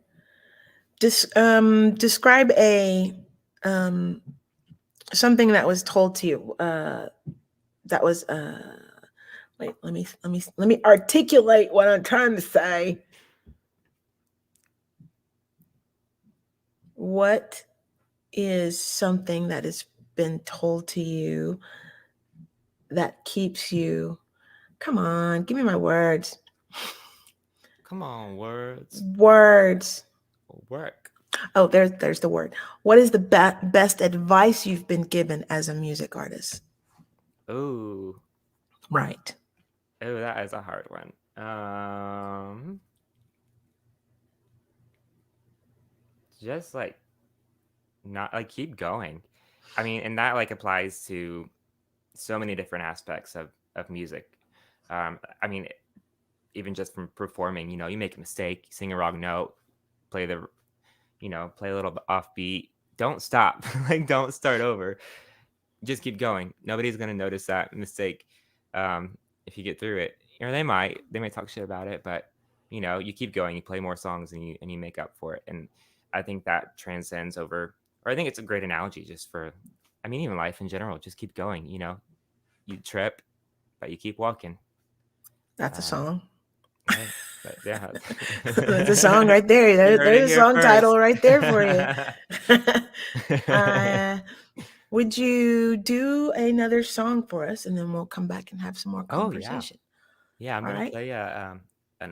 Describe a um, something that was told to you that was Wait, let me articulate what I'm trying to say. What is something that has been told to you that keeps you? Come on, give me my words. Come on, words. Words. Work. Oh, there's the word. What is the best advice you've been given as a music artist? Ooh. Right. Oh, that is a hard one. Just like not like keep going. I mean, and that like applies to so many different aspects of music. I mean, even just from performing, you make a mistake, you sing a wrong note, play play a little bit offbeat. Don't stop. Like, don't start over. Just keep going. Nobody's gonna notice that mistake if you get through it. Or they might talk shit about it, but you keep going. You play more songs and you make up for it. And I think that transcends over. Or I think it's a great analogy just for, I mean, even life in general. Just keep going. You trip, but you keep walking. That's a song. Right. But yeah, That's a song right there. you heard it There's a here song first. title right there for you. Would you do another song for us, and then we'll come back and have some more Oh yeah, conversation? I'm All gonna right. play an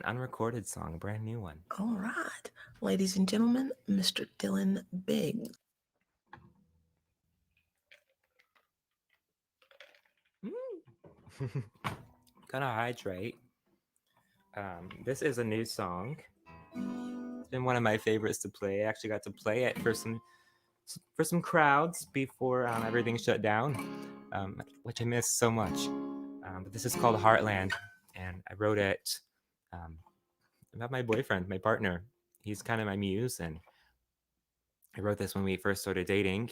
unrecorded song, a brand new one. All right, ladies and gentlemen, Mr. Dillon Big. Gonna hydrate. This is a new song. It's been one of my favorites to play. I actually got to play it for some crowds before everything shut down, which I missed so much. But this is called Heartland, and I wrote it about my boyfriend, my partner. He's kind of my muse, and I wrote this when we first started dating,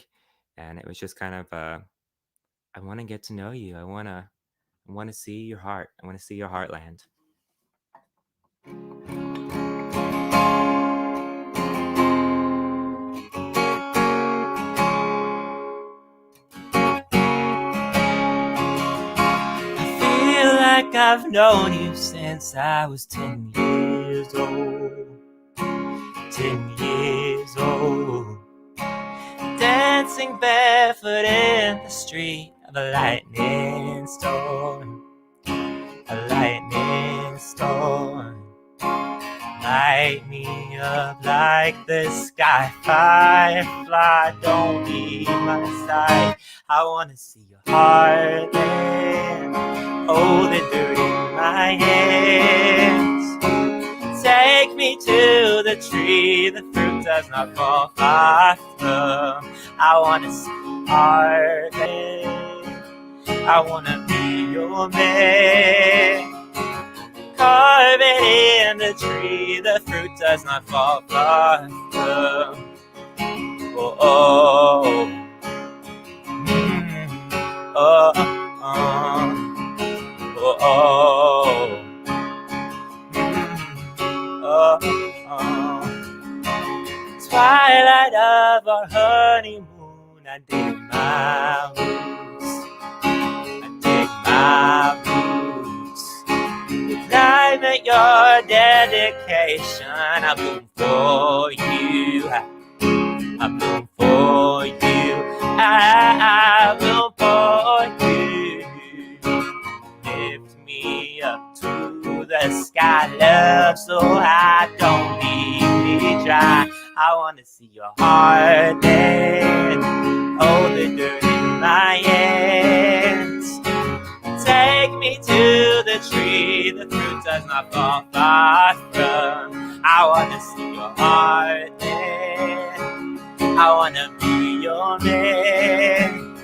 and it was just kind of I want to get to know you. I want to see your heart. I want to see your heartland. I feel like I've known you since I was 10 years old. 10 years old. Dancing barefoot in the street of a lightning storm. A lightning storm. Light me up like the sky. Firefly, don't leave my side. I wanna see your heartland. Hold it in my hands. Take me to the tree the fruit does not fall far from. I wanna see your heartland. I wanna be your man. Carve it in the tree, the fruit does not fall far from. Oh, oh, oh, oh, oh, Twilight of our honeymoon, I dig my roots. I dig my roots. Climate your dedication. I bloom for you. I bloom for you. I bloom for you. Lift me up to the sky, love, so I don't leave me dry. I wanna see your heart then. Hold the dirt in my hands. Take me to the tree the fruit does not fall far from. I wanna see your heart then. I wanna be your man.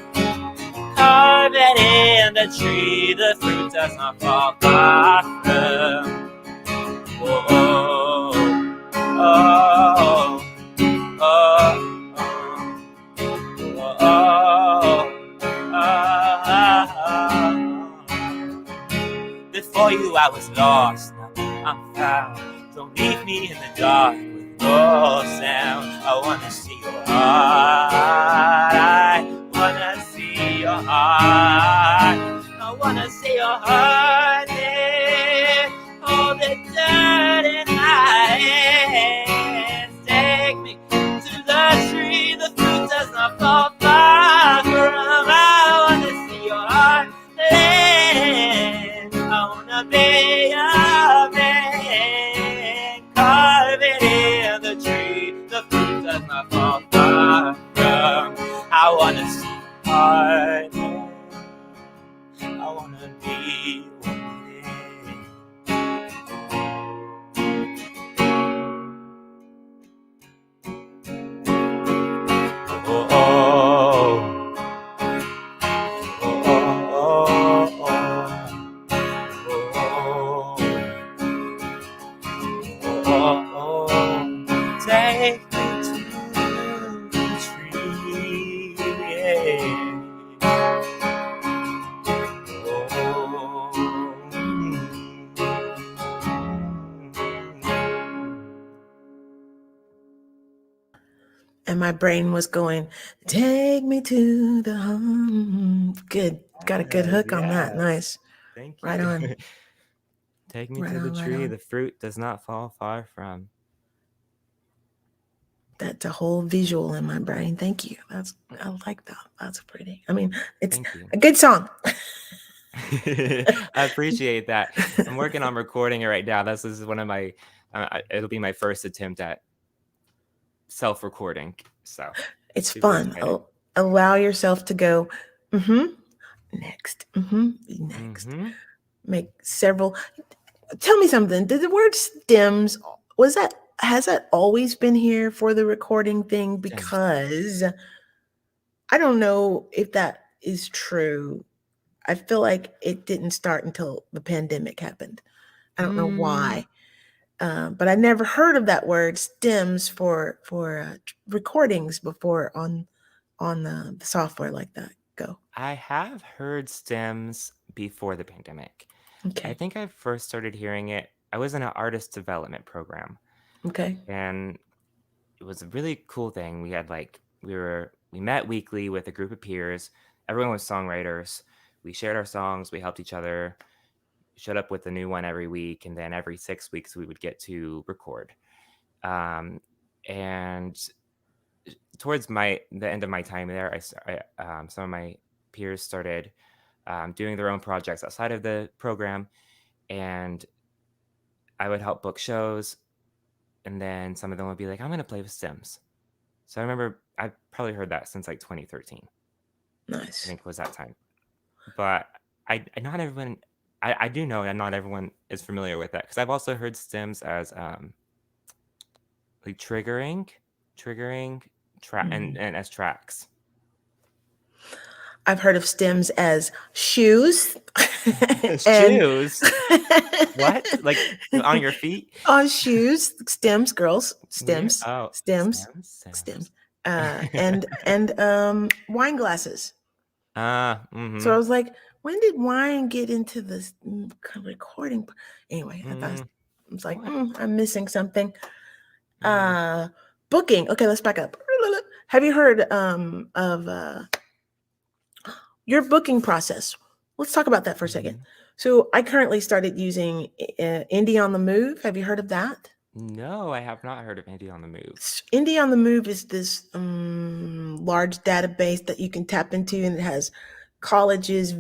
Carve it in the tree the fruit does not fall far from. Oh, oh, oh, oh, oh, oh, oh, oh. Before you I was lost, now I'm found. Don't leave me in the dark with no sound. I wanna see your heart. I wanna see your heart. I wanna see your heart. Take me to the tree. And my brain was going, take me to the home. Good. Got a good hook on that. Yes. Nice. Thank Right you. on. Take me Right to the on. Right tree on. the fruit does not fall far from. That's a whole visual in my brain. Thank you. I like that. That's pretty. I mean, it's Thank you. a good song. I appreciate that. I'm working on recording it right now. This is one of my. It'll be my first attempt at self-recording. So It's super fun. excited. Allow yourself to go, next, next. Mm-hmm. Make several. Tell me something. Did the word stems, has that always been here for the recording thing? Gems. Because I don't know if that is true. I feel like it didn't start until the pandemic happened. I don't know Mm, why. But I never heard of that word stems for recordings before on the software like that. Go. I have heard stems before the pandemic. I Okay. think I first started hearing it. I was in an artist development program, Okay. and it was a really cool thing. We had like we met weekly with a group of peers. Everyone was songwriters. We shared our songs. We helped each other. Showed up with a new one every week, and then every 6 weeks we would get to record. Um, and towards the end of my time there, some of my peers started doing their own projects outside of the program, and I would help book shows, and then some of them would be like, "I'm going to play with Sims." So I remember I probably heard that since like 2013. I Nice. think was that time. But not everyone. I do know that not everyone is familiar with that because I've also heard Sims as like triggering and as tracks. I've heard of stems as shoes and Shoes. What? Like on your feet? shoes, stems, girls, Where? stems, Oh, stems, stems. stems, and wine glasses. So I Mm-hmm. was like, when did wine get into this recording? Anyway, Mm, I was like, what? I'm missing something. Mm, Uh, Booking. Okay, let's back up. Have you heard of your booking process? Let's talk about that for a second. mhm. So I currently started using Indie on the Move. Have you heard of that? No, I have not heard of Andy on the Move. Indie on the Move is this large database that you can tap into, and it has colleges,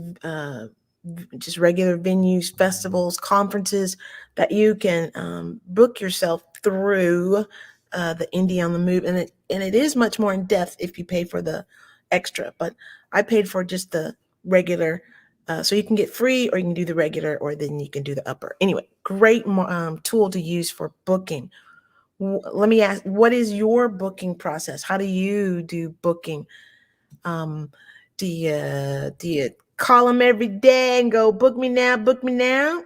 just regular venues, festivals, conferences that you can book yourself through the Indie on the Move, and it is much more in depth if you pay for the extra. But I paid for just the regular. So you can get free, or you can do the regular, or then you can do the upper. Anyway, great tool to use for booking. Let me ask, what is your booking process? How do you do booking? Um, do you call them every day and go book me now?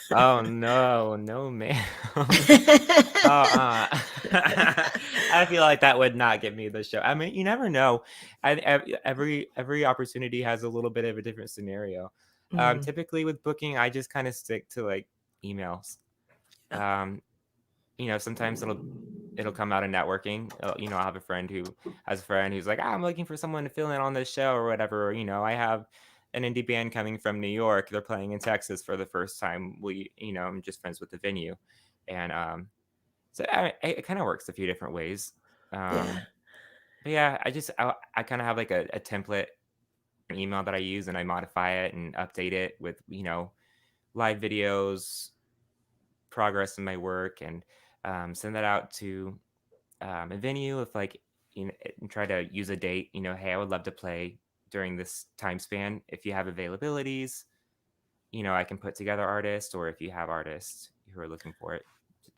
Oh no, no ma'am. I feel like that would not get me the show. I mean, you never know. Every opportunity has a little bit of a different scenario. Mm, Typically with booking, I just kind of stick to like emails. yeah, Um, sometimes it'll come out of networking. I have a friend who has a friend who's like, I'm looking for someone to fill in on this show or whatever. I have an indie band coming from New York. They're playing in Texas for the first time. I'm just friends with the venue, and so it kind of works a few different ways. yeah, But yeah, I kind of have like a template, an email that I use, and I modify it and update it with live videos, progress in my work, and send that out to a venue if like and try to use a date. Hey, I would love to play during this time span. If you have availabilities, I can put together artists, or if you have artists who are looking for it.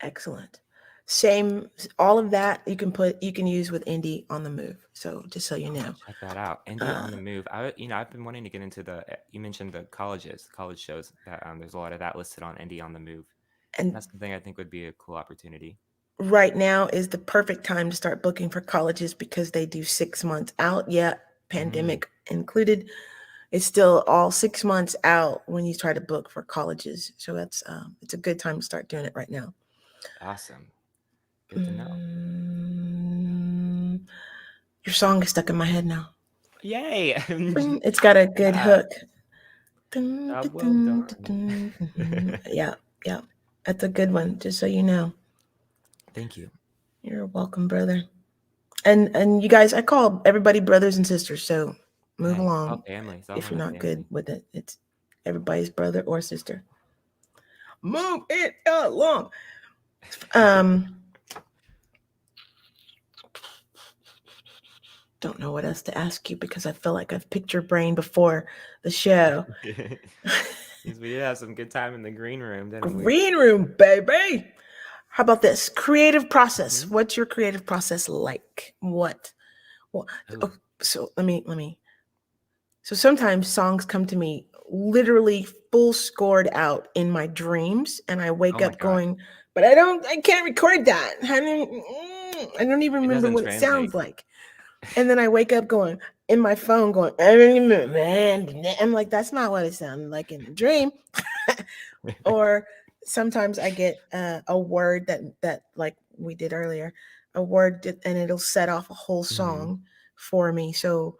excellent. Same, all of that you can use with Indie on the Move. So just so you I'll have know, to check that out. Indie uh, on the Move. I've been wanting to get into the. You mentioned the college shows. That there's a lot of that listed on Indie on the Move. And That's something I think would be a cool opportunity. right now is the perfect time to start booking for colleges because they do 6 months out. Yeah, Mm, pandemic included. It's still all 6 months out when you try to book for colleges. So that's it's a good time to start doing it right now. awesome. Good to know. Mm, your song is stuck in my head now. Yay! It's got a good Yeah, hook. Dun, job dun, well dun, done. dun, dun, dun. Yeah, yeah. That's a good one, just so you know. Thank you. You're welcome, brother. And you guys, I call everybody brothers and sisters, so move Hey, it's all along. family. It's all If you're one not good family. with it, it's everybody's brother or sister. Move it along. Um, don't know what else to ask you because I feel like I've picked your brain before the show. Means we did have some good time in the green room, didn't we? Green room, baby. How about this creative process? Hmm. What's your creative process like? What? Oh, Oh, so let me. So sometimes songs come to me literally full scored out in my dreams, and I oh wake my up God. going, but I can't record that. I don't even It remember doesn't what it sounds translate. like. And then I wake up going in my phone going, I don't even remember, man. I'm like, that's not what it sounded like in the dream. Or sometimes I get a word that like we did earlier, a word and it'll set off a whole Hmm. song for me. So,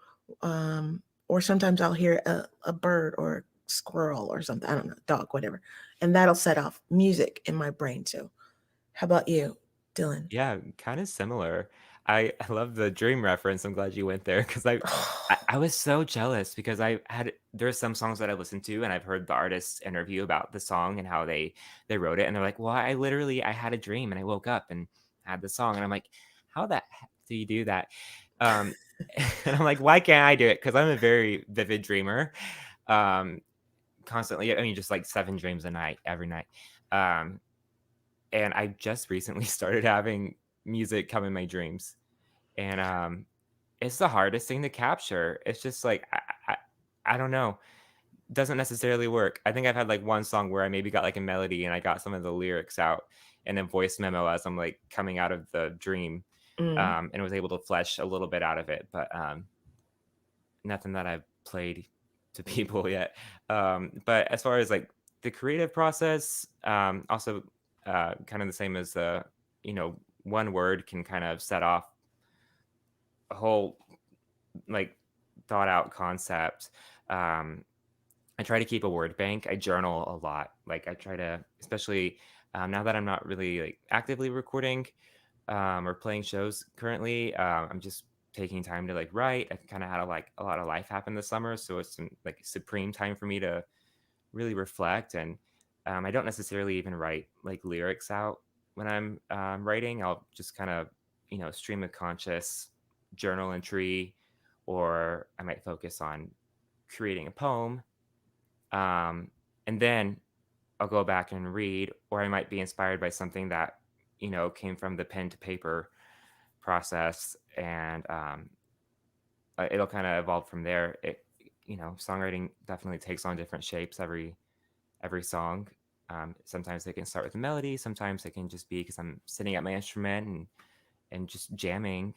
or sometimes I'll hear a bird or a squirrel or something. I don't know, dog, whatever, and that'll set off music in my brain. So, how about you, Dylan? Yeah, kind of similar. I love the dream reference. I'm glad you went there because I was so jealous because there's some songs that I listened to and I've heard the artist's interview about the song and how they wrote it and they're like, well, I had a dream and I woke up and had the song and I'm like, how the heck do you do that? Um, and I'm like, why can't I do it? Because I'm a very vivid dreamer. Um, constantly, I mean, just like 7 dreams a night, every night. Um, and I just recently started having music come in my dreams, and it's the hardest thing to capture. It's just like I don't know, doesn't necessarily work. I think I've had like one song where I maybe got like a melody and I got some of the lyrics out in a voice memo as I'm like coming out of the dream, Mm, and was able to flesh a little bit out of it, but nothing that I've played to people yet. But as far as like the creative process, also kind of the same as the, you know, one word can kind of set off a whole like thought out concept. Um, I try to keep a word bank. I journal a lot. Like I try to, especially now that I'm not really like actively recording or playing shows currently. I'm just taking time to like write. I've kind of had a lot of life happen this summer, so it's some like supreme time for me to really reflect. And I don't necessarily even write like lyrics out when I'm writing. I'll just kind of stream of conscious journal entry, or I might focus on creating a poem, um, and then I'll go back and read, or I might be inspired by something that came from the pen to paper process, and it'll kind of evolve from there. Songwriting definitely takes on different shapes every song. Sometimes they can start with a melody. Sometimes it can just be because I'm sitting at my instrument and just jamming.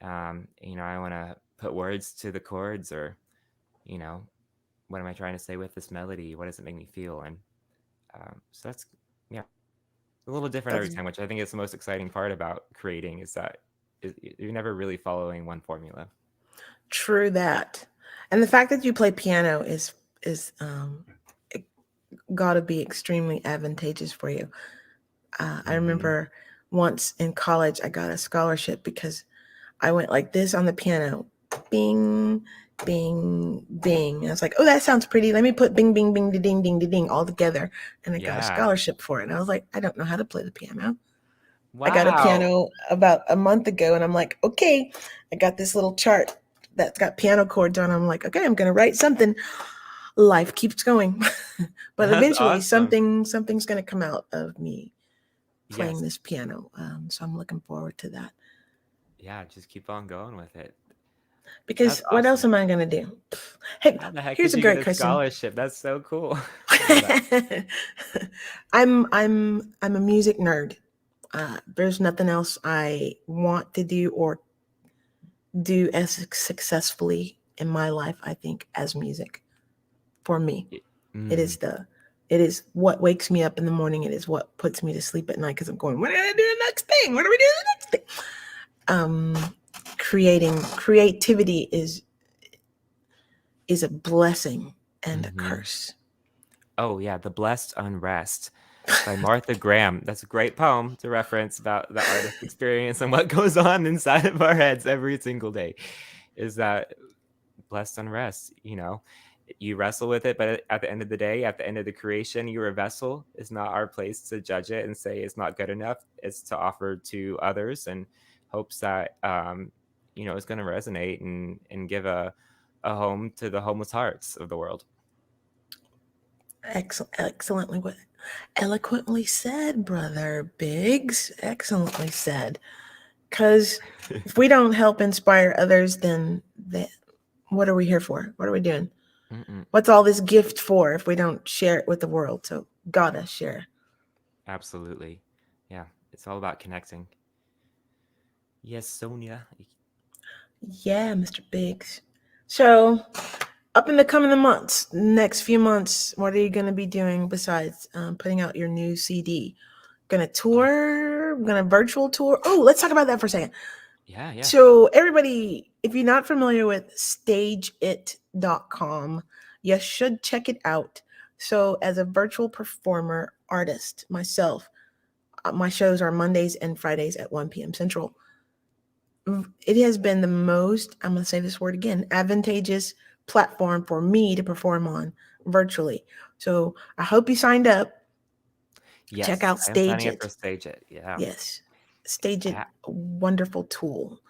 I want to put words to the chords, or you know, what am I trying to say with this melody? What does it make me feel? And so that's yeah, a little different every that's time, which I think is the most exciting part about creating is that you're never really following one formula. true that. And the fact that you play piano is got to be extremely advantageous for you. I Hmm. remember once in college, I got a scholarship because I went like this on the piano, bing, bing, bing. And I was like, oh, that sounds pretty. Let me put bing, bing, bing, da, ding, ding, da, ding all together. And I got a Yeah. scholarship for it. And I was like, I don't know how to play the piano. I got a Wow. piano about a month ago, and I'm like, okay, I got this little chart that's got piano chords on. I'm like, okay, I'm gonna write something. Life keeps going, but That's eventually awesome. something's gonna come out of me playing Yes. this piano. So I'm looking forward to that. Yeah, just keep on going with it. Because That's what else awesome. am I going to do? Hey, How the heck here's did a you get great a question. scholarship? That's so cool. I love that. I'm a music nerd. There's nothing else I want to do or do as successfully in my life, I think, as music. For me, Y- it Mm, is it is what wakes me up in the morning. It is what puts me to sleep at night because I'm going, what are I do the next thing? What are we doing the next thing? Creativity is a blessing and a hmm curse. Oh yeah, The Blessed Unrest by Martha Graham. That's a great poem to reference about the artist experience and what goes on inside of our heads every single day. Is that blessed unrest? You wrestle with it, but at the end of the day, at the end of the creation, you're a vessel. It's not our place to judge it and say it's not good enough. It's to offer to others and hopes that it's going to resonate and give a home to the homeless hearts of the world. Excellently, eloquently said, brother Biggs. Excellently said. Because if we don't help inspire others, then what are we here for? What are we doing? Mm-mm. What's all this gift for if we don't share it with the world? So gotta share. Absolutely. Yeah, it's all about connecting. Yes, Sonia. Yeah, Mr. Biggs. So up in the coming months, next few months, what are you going to be doing besides putting out your new CD? Gonna Oh, tour? Gonna virtual tour? Oh, let's talk about that for a second. yeah, yeah. So, everybody, if you're not familiar with stageit.com, you should check it out. So, as a virtual performer artist myself, my shows are Mondays and Fridays at 1 p.m. Central. It has been the most, I'm going to say this word again, advantageous platform for me to perform on virtually. So, I hope you signed up. Check Yes, out I am Stage signing up for It. Stage It. Yeah. Yes, Stage It, I, a wonderful tool.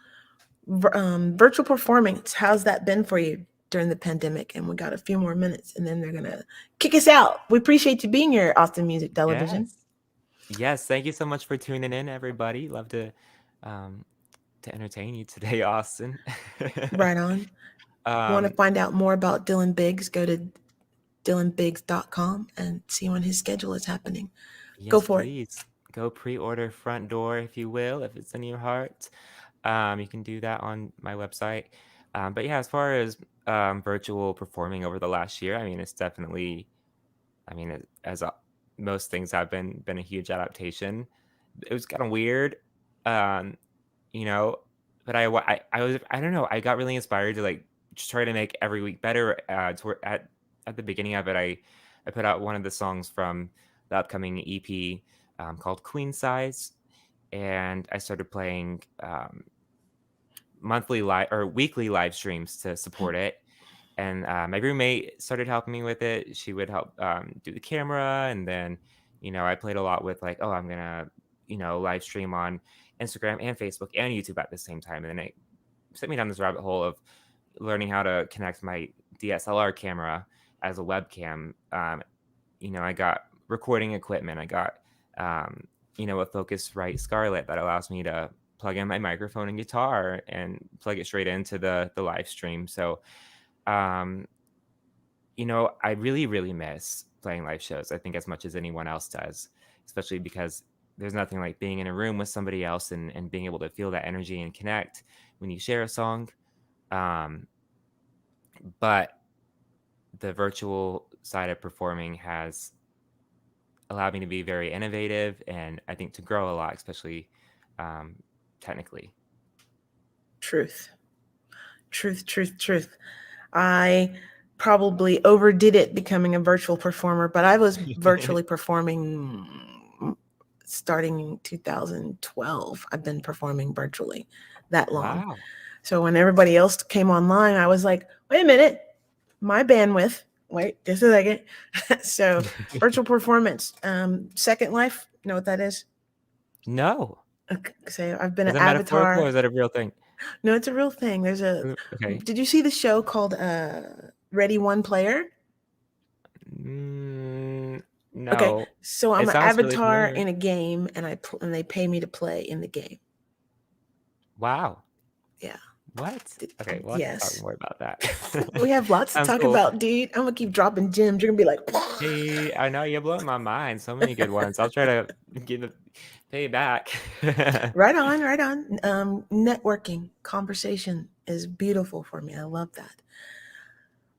Virtual performance, how's that been for you during the pandemic? And we got a few more minutes and then they're gonna kick us out. We appreciate you being here, Austin Music Television. yes. Yes, thank you so much for tuning in, everybody. Love um, to entertain you today, Austin. Right on. Want to um, find out more about Dillon Biggs? Go to dillonbiggs.com and see when his schedule is happening. Go yes, for it. please go pre-order Front Door, if you will, if it's in your heart. You can do that on my website. But yeah, as far as virtual performing over the last year, I mean, it's definitely, as most things have been a huge adaptation. It was kind of weird, um, you know, but I was I don't know. I got really inspired to like just try to make every week better. At the beginning of it, I put out one of the songs from the upcoming EP called Queen Size, and I started playing monthly live or weekly live streams to support it. And my roommate started helping me with it. She would help do the camera, and then I played a lot with like, oh, I'm gonna live stream on Instagram and Facebook and YouTube at the same time. And then it sent me down this rabbit hole of learning how to connect my DSLR camera as a webcam. I got recording equipment. I got a Focusrite Scarlett that allows me to plug in my microphone and guitar and plug it straight into the live stream. So um, I really, really miss playing live shows, I think, as much as anyone else does, especially because there's nothing like being in a room with somebody else and being able to feel that energy and connect when you share a song. Um, but the virtual side of performing has allowed me to be very innovative and I think to grow a lot, especially um, technically. Truth. Truth, truth, truth. I probably overdid it becoming a virtual performer, but I was virtually performing starting in 2012. I've been performing virtually that long. Wow. So when everybody else came online, I was like, wait a minute, my bandwidth. Wait, just a second. So virtual performance, Second Life. You know what that is? No. Okay, so I've been Is an it metaphorical or avatar. is that a real thing? No, it's a real thing. There's a. Okay. Did you see the show called Ready One Player? Mm, Okay, no. so I'm It an sounds really avatar familiar. in a game, and and they pay me to play in the game. Wow. Yeah. What? Okay, we'll have to talk Yes. more about that. We have lots to Sounds talk cool. about, dude. I'm gonna keep dropping gems. You're gonna be like, Hey, I know you're blowing my mind. So many good ones. I'll try to pay back. right on, right on. Networking conversation is beautiful for me. I love that.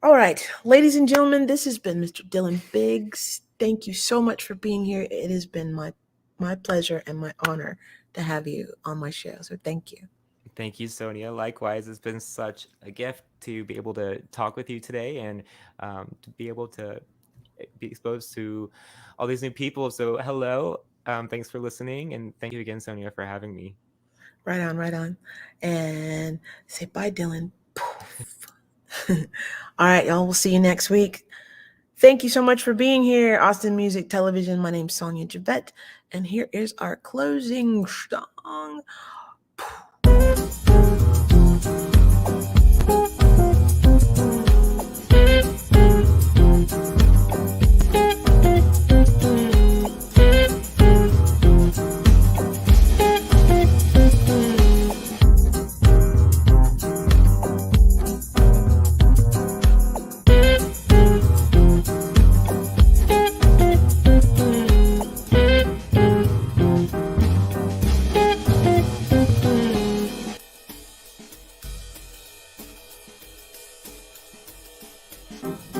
All right, ladies and gentlemen, this has been Mr. Dillon Biggs. Thank you so much for being here. It has been my pleasure and my honor to have you on my show. So thank you. Thank you, Sonia. Likewise, it's been such a gift to be able to talk with you today and to be able to be exposed to all these new people. So, hello. Thanks for listening. And thank you again, Sonia, for having me. Right on, right on. And say bye, Dillon. Poof. All right, y'all. We'll see you next week. Thank you so much for being here, Austin Music Television. My name's Sonia Javette, and here is our closing song.